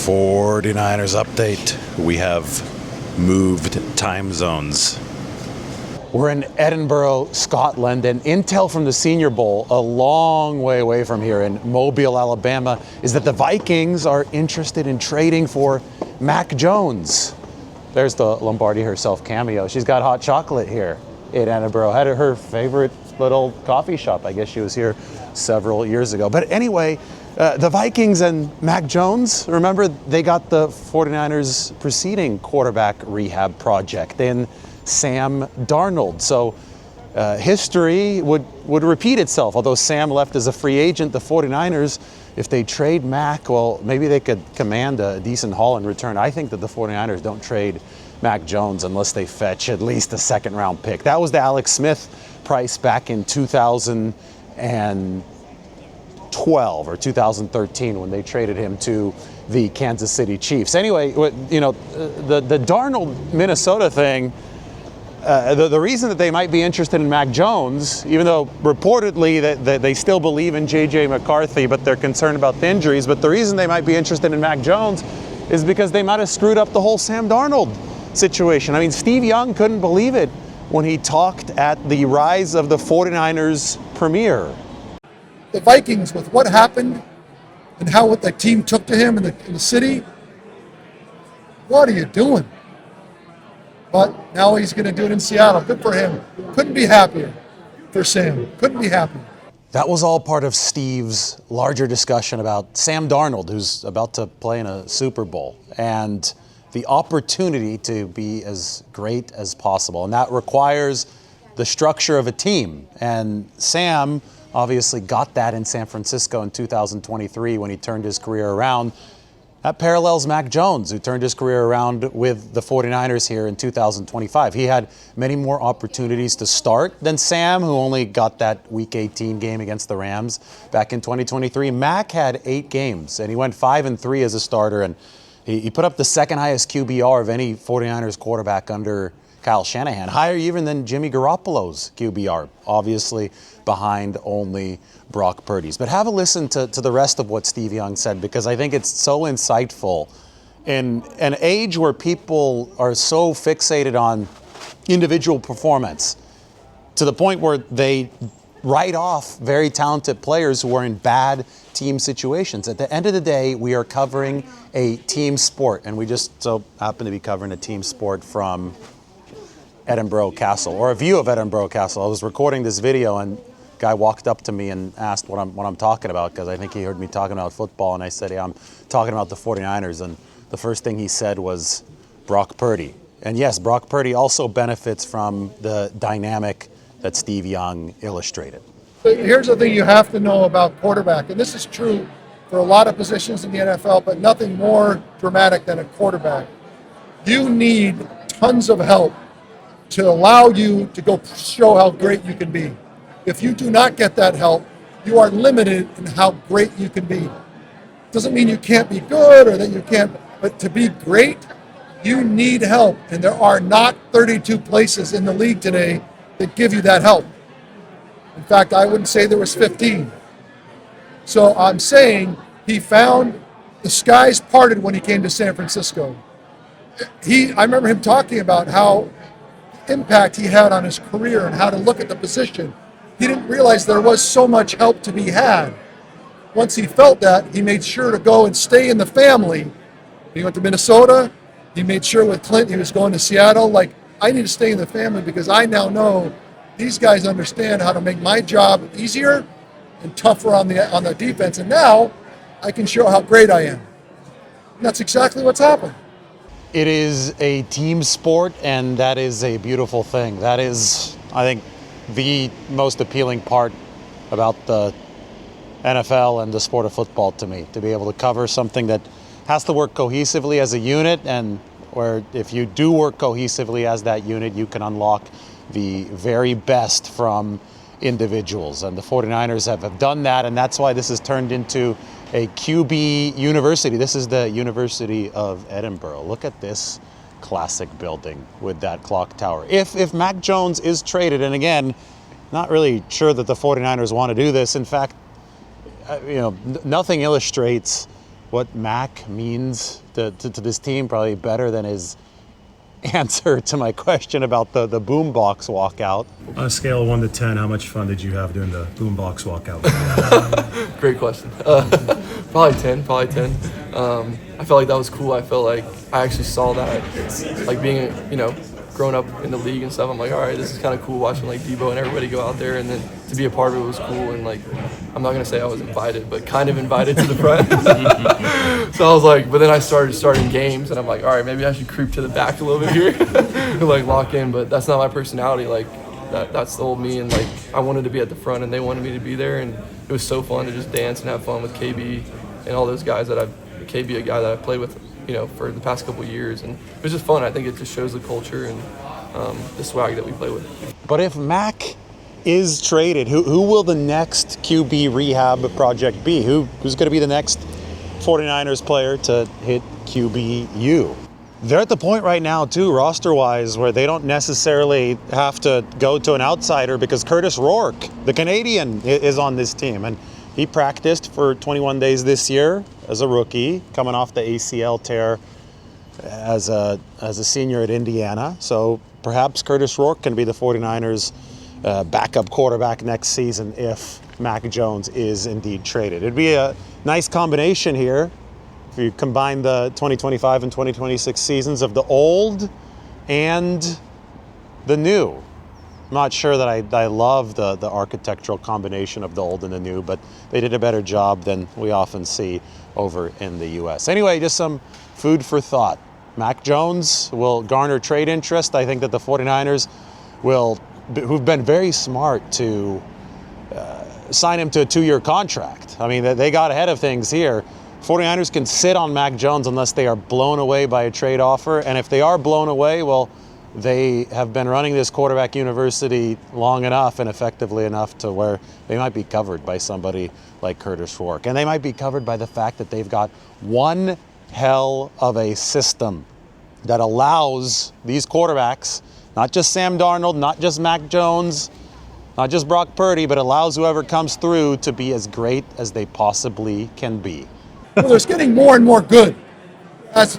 49ers update. We have moved time zones. We're in Edinburgh, Scotland, and intel from the Senior Bowl, a long way away from here in Mobile, Alabama, is that the Vikings are interested in trading for Mac Jones. There's the Lombardi herself cameo. She's got hot chocolate here in Edinburgh. Had her favorite little coffee shop. I guess she was here several years ago. But anyway, the Vikings and Mac Jones, remember, they got the 49ers preceding quarterback rehab project in Sam Darnold. So history would repeat itself. Although Sam left as a free agent, the 49ers, if they trade Mac, well, maybe they could command a decent haul in return. I think that the 49ers don't trade Mac Jones unless they fetch at least a second-round pick. That was the Alex Smith price back in 2012 or 2013 when they traded him to the Kansas City Chiefs. Anyway, the Darnold, Minnesota thing, the reason that they might be interested in Mac Jones, even though reportedly that they still believe in J.J. McCarthy, but they're concerned about the injuries, but the reason they might be interested in Mac Jones is because they might have screwed up the whole Sam Darnold situation. I mean, Steve Young couldn't believe it when he talked at the Rise of the 49ers premiere. The Vikings, with what happened and how what the team took to him in the city, what are you doing? But now he's going to do it in Seattle. Good for him. Couldn't be happier for Sam. Couldn't be happier. That was all part of Steve's larger discussion about Sam Darnold, who's about to play in a Super Bowl, and the opportunity to be as great as possible. And that requires the structure of a team. And Sam obviously got that in San Francisco in 2023 when he turned his career around. That parallels Mac Jones, who turned his career around with the 49ers here in 2025. He had many more opportunities to start than Sam, who only got that Week 18 game against the Rams back in 2023. Mac had 8 games, and he went 5-3 as a starter, and he put up the second highest QBR of any 49ers quarterback under Kyle Shanahan, higher even than Jimmy Garoppolo's QBR, obviously behind only Brock Purdy's. But have a listen to the rest of what Steve Young said, because I think it's so insightful. In an age where people are so fixated on individual performance, to the point where they write off very talented players who are in bad team situations. At the end of the day, we are covering a team sport, and we just so happen to be covering a team sport from Edinburgh Castle, or a view of Edinburgh Castle. I was recording this video, and a guy walked up to me and asked what I'm talking about, because I think he heard me talking about football, and I said, yeah, I'm talking about the 49ers, and the first thing he said was Brock Purdy. And yes, Brock Purdy also benefits from the dynamic that Steve Young illustrated. Here's the thing you have to know about quarterback, and this is true for a lot of positions in the NFL, but nothing more dramatic than a quarterback. You need tons of help to allow you to go show how great you can be. If you do not get that help, you are limited in how great you can be. Doesn't mean you can't be good or that you can't, but to be great, you need help. And there are not 32 places in the league today that give you that help. In fact, I wouldn't say there was 15. So I'm saying he found the skies parted when he came to San Francisco. I remember him talking about how impact he had on his career and how to look at the position. He didn't realize there was so much help to be had. Once he felt that, he made sure to go and stay in the family. He went to Minnesota. He made sure with Clint he was going to Seattle. Like, I need to stay in the family because I now know these guys understand how to make my job easier and tougher on the defense. And now I can show how great I am. And that's exactly what's happened. It is a team sport, and that is a beautiful thing. That is, I think, the most appealing part about the NFL and the sport of football to me, to be able to cover something that has to work cohesively as a unit, and where if you do work cohesively as that unit, you can unlock the very best from individuals. And the 49ers have done that, and that's why this has turned into a QB university. This is the University of Edinburgh. Look at this classic building with that clock tower. If Mac Jones is traded, and again, not really sure that the 49ers want to do this. In fact, nothing illustrates what Mac means to this team probably better than his answer to my question about the boombox walkout. On a scale of 1 to 10, how much fun did you have doing the boombox walkout? Great question. Probably 10. I felt like that was cool. I felt like I actually saw that, like being, growing up in the league and stuff. I'm like, all right, this is kind of cool watching like Debo and everybody go out there, and then to be a part of it was cool. And like, I'm not gonna say I was invited, but kind of invited to the front. So I was like, but then I starting games, and I'm like, all right, maybe I should creep to the back a little bit here, to like lock in. But that's not my personality. Like that's the old me, and like I wanted to be at the front, and they wanted me to be there, and it was so fun to just dance and have fun with KB and all those guys KB, a guy that I played with, for the past couple of years, and it was just fun. I think it just shows the culture and the swag that we play with. But if Mac is traded, who will the next QB rehab project be? Who's going to be the next 49ers player to hit QBU? They're at the point right now, too, roster-wise, where they don't necessarily have to go to an outsider because Curtis Rourke, the Canadian, is on this team. And he practiced for 21 days this year as a rookie, coming off the ACL tear as a senior at Indiana. So perhaps Curtis Rourke can be the 49ers' backup quarterback next season if Mac Jones is indeed traded. It'd be a nice combination here if you combine the 2025 and 2026 seasons of the old and the new. I'm not sure that I love the architectural combination of the old and the new, but they did a better job than we often see over in the U.S. Anyway, just some food for thought. Mac Jones will garner trade interest. I think that the 49ers who've been very smart to sign him to a 2-year contract. I mean, they got ahead of things here. 49ers can sit on Mac Jones unless they are blown away by a trade offer. And if they are blown away, well, they have been running this quarterback university long enough and effectively enough to where they might be covered by somebody like Curtis Rourke. And they might be covered by the fact that they've got one hell of a system that allows these quarterbacks, not just Sam Darnold, not just Mac Jones, not just Brock Purdy, but allows whoever comes through to be as great as they possibly can be. Well, it's getting more and more good as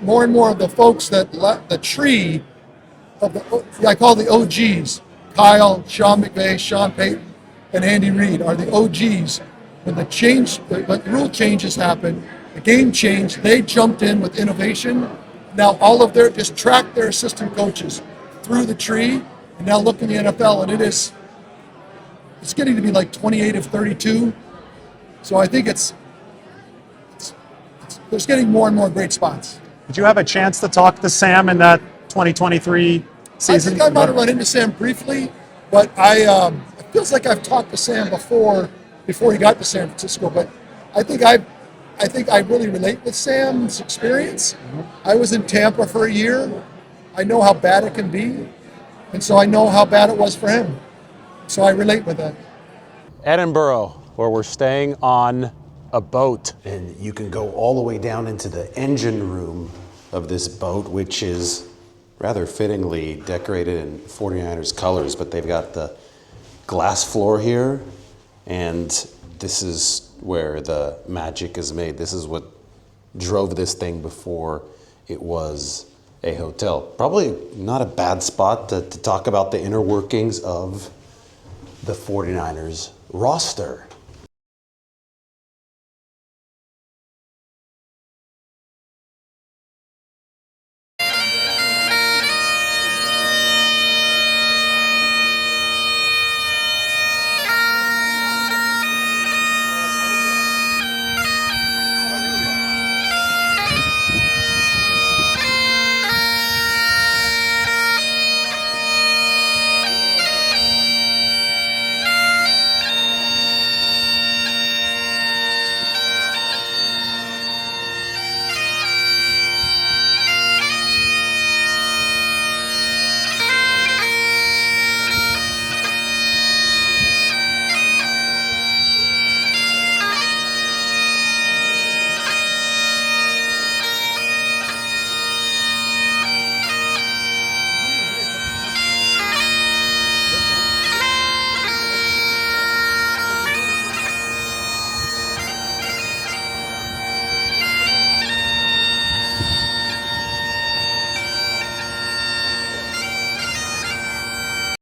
more and more of the folks that the tree of I call the OGs, Kyle, Sean McVay, Sean Payton, and Andy Reid are the OGs. When when rule changes happened, the game changed, they jumped in with innovation. Now all of just track their assistant coaches through the tree, and now look in the NFL, and it's getting to be like 28 of 32. So I think there's getting more and more great spots. Did you have a chance to talk to Sam in that 2023 season? I think I might have run into Sam briefly, but it feels like I've talked to Sam before he got to San Francisco. But I think I really relate with Sam's experience. I was in Tampa for a year. I know how bad it can be, and so I know how bad it was for him. So I relate with that. Edinburgh, where we're staying on a boat. And you can go all the way down into the engine room of this boat, which is rather fittingly decorated in 49ers colors, but they've got the glass floor here, and this is where the magic is made. This is what drove this thing before it was a hotel. Probably not a bad spot to talk about the inner workings of the 49ers roster.